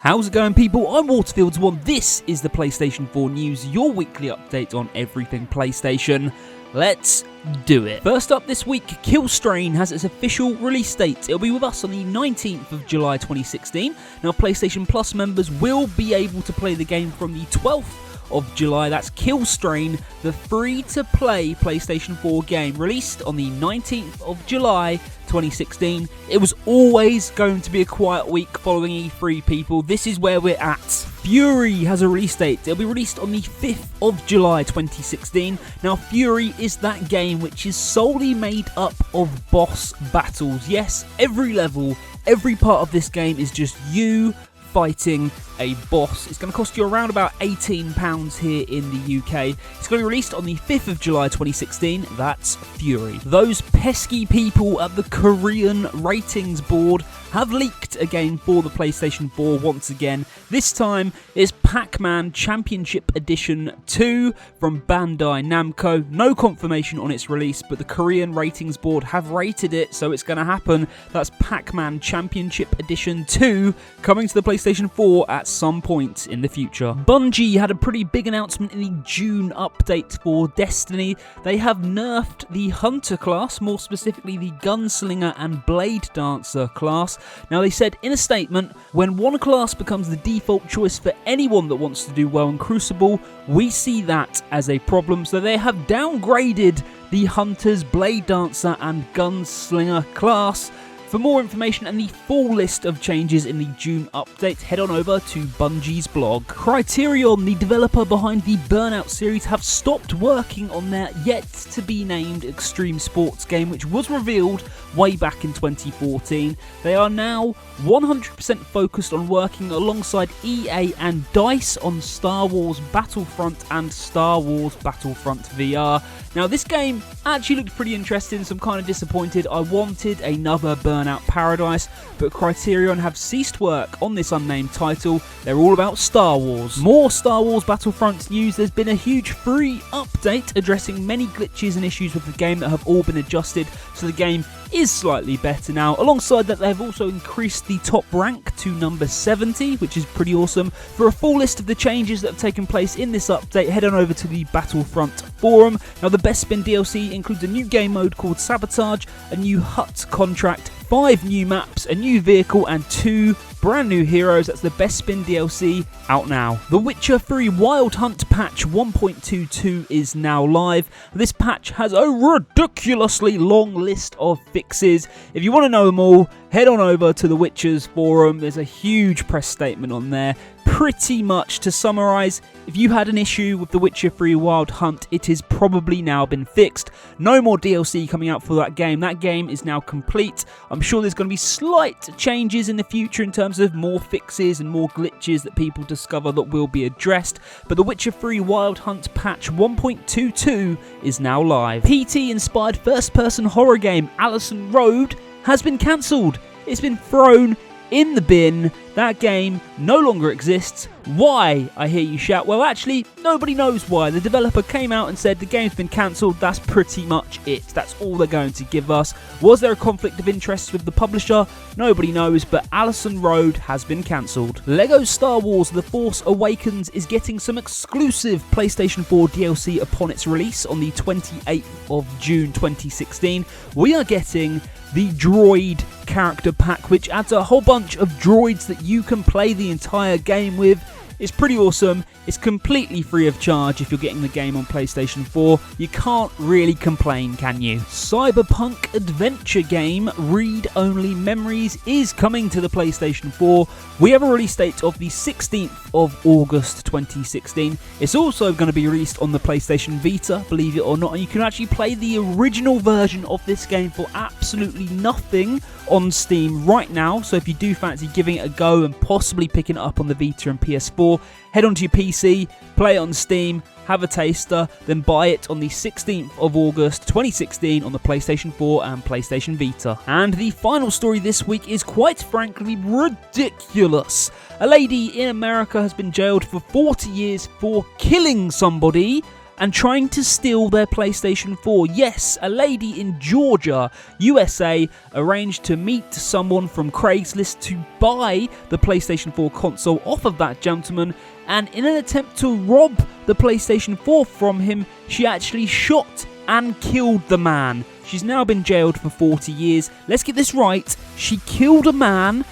How's it going, people? I'm Waterfields1. This is the PlayStation 4 News, your weekly update on everything PlayStation. Let's do it. First up this week, Killstrain has its official release date. It'll be with us on the 19th of July 2016. Now, PlayStation Plus members will be able to play the game from the 12th of July. That's Killstrain, the free-to-play PlayStation 4 game, released on the 19th of July 2016. It was always going to be a quiet week following E3, people. This is where we're at. Fury has a release date. It'll be released on the 5th of July 2016. Now, Fury is that game which is solely made up of boss battles. Yes, every level, every part of this game is just you fighting a boss. It's going to cost you around about £18 here in the UK. It's going to be released on the 5th of July 2016. That's Fury. Those pesky people at the Korean ratings board have leaked a game for the PlayStation 4 once again. This time it's Pacman Championship Edition 2 from Bandai Namco. No confirmation on its release, but the Korean ratings board have rated it, so it's going to happen. That's Pacman Championship Edition 2 coming to the PlayStation 4 at some point in the future. Bungie had a pretty big announcement in the June update for Destiny. They have nerfed the Hunter class, more specifically the Gunslinger and Blade Dancer class. Now, they said in a statement, when one class becomes the default choice for anyone that wants to do well in Crucible, we see that as a problem. So they have downgraded the Hunter's, Blade Dancer and Gunslinger class. For more information and the full list of changes in the June update, head on over to Bungie's blog. Criterion, the developer behind the Burnout series, have stopped working on their yet-to-be-named Extreme Sports game, which was revealed way back in 2014. They are now 100% focused on working alongside EA and DICE on Star Wars Battlefront and Star Wars Battlefront VR. Now, this game actually looked pretty interesting, so I'm kind of disappointed. I wanted another Burnout Paradise, but Criterion have ceased work on this unnamed title. They're all about Star Wars. More Star Wars Battlefront news. There's been a huge free update addressing many glitches and issues with the game that have all been adjusted, so the game is slightly better now. Alongside that, they've also increased the top rank to number 70, which is pretty awesome. For a full list of the changes that have taken place in this update, head on over to the Battlefront forum. Now, the Best Spin DLC includes a new game mode called Sabotage, a new hut contract, 5 new maps, a new vehicle, and 2 brand new heroes. That's the Best Spin DLC out now. The Witcher 3 Wild Hunt patch 1.22 is now live. This patch has a ridiculously long list of fixes. If you want to know them all, head on over to the Witcher's forum. There's a huge press statement on there. Pretty much to summarise, if you had an issue with The Witcher 3 Wild Hunt, it has probably now been fixed. No more DLC coming out for that game. That game is now complete. I'm sure there's going to be slight changes in the future in terms of more fixes and more glitches that people discover that will be addressed. But The Witcher 3 Wild Hunt patch 1.22 is now live. PT-inspired first-person horror game Allison Road has been cancelled. It's been thrown in the bin. That game no longer exists. Why, I hear you shout? Well, actually, nobody knows why. The developer came out and said the game's been cancelled. That's pretty much it. That's all they're going to give us. Was there a conflict of interest with the publisher? Nobody knows, but Allison Road has been cancelled. LEGO Star Wars The Force Awakens is getting some exclusive PlayStation 4 DLC upon its release on the 28th of June 2016. We are getting the Droid character pack, which adds a whole bunch of droids that you can play the entire game with. It's pretty awesome. It's completely free of charge if you're getting the game on PlayStation 4. You can't really complain, can you? Cyberpunk adventure game Read Only Memories is coming to the PlayStation 4. We have a release date of the 16th of August 2016. It's also going to be released on the PlayStation Vita, believe it or not, and you can actually play the original version of this game for absolutely nothing on Steam right now. So if you do fancy giving it a go and possibly picking it up on the Vita and PS4, head onto your PC, play it on Steam, have a taster, then buy it on the 16th of August 2016 on the PlayStation 4 and PlayStation Vita. And the final story this week is quite frankly ridiculous. A lady in America has been jailed for 40 years for killing somebody and trying to steal their PlayStation 4. Yes, a lady in Georgia, USA, arranged to meet someone from Craigslist to buy the PlayStation 4 console off of that gentleman, and in an attempt to rob the PlayStation 4 from him, she actually shot and killed the man. She's now been jailed for 40 years. Let's get this right. She killed a man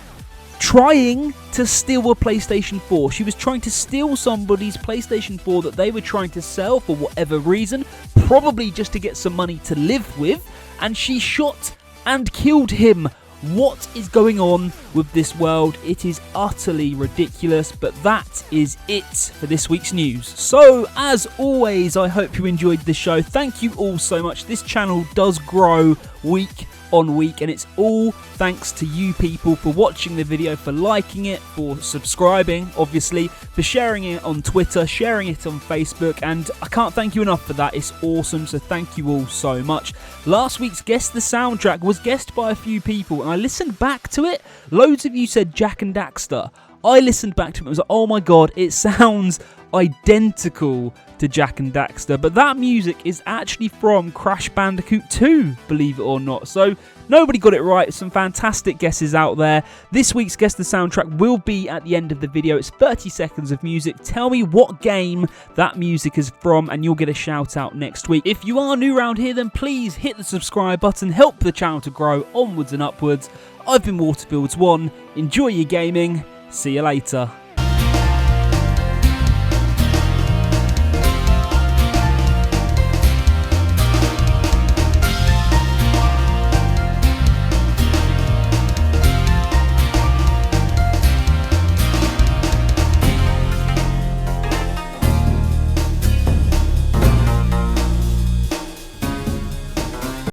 trying to steal a PlayStation 4. She was trying to steal somebody's PlayStation 4 that they were trying to sell for whatever reason, probably just to get some money to live with, and she shot and killed him. What is going on with this world? It is utterly ridiculous, but that is it for this week's news. So, as always, I hope you enjoyed the show. Thank you all so much. This channel does grow week on week, and it's all thanks to you people for watching the video, for liking it, for subscribing, obviously, for sharing it on Twitter, sharing it on Facebook, and I can't thank you enough for that. It's awesome, so thank you all so much. Last week's Guess the Soundtrack was guessed by a few people, and I listened back to it. Loads of you said Jak and Daxter. I listened back to it and was like, oh my god, it sounds identical to Jak and Daxter, but that music is actually from Crash Bandicoot 2, believe it or not. So nobody got it right. Some fantastic guesses out there. This week's Guess the Soundtrack will be at the end of the video. It's 30 seconds of music. Tell me what game that music is from and you'll get a shout out next week. If you are new around here, then please hit the subscribe button, help the channel to grow onwards and upwards. I've been Waterfields1. Enjoy your gaming. See you later.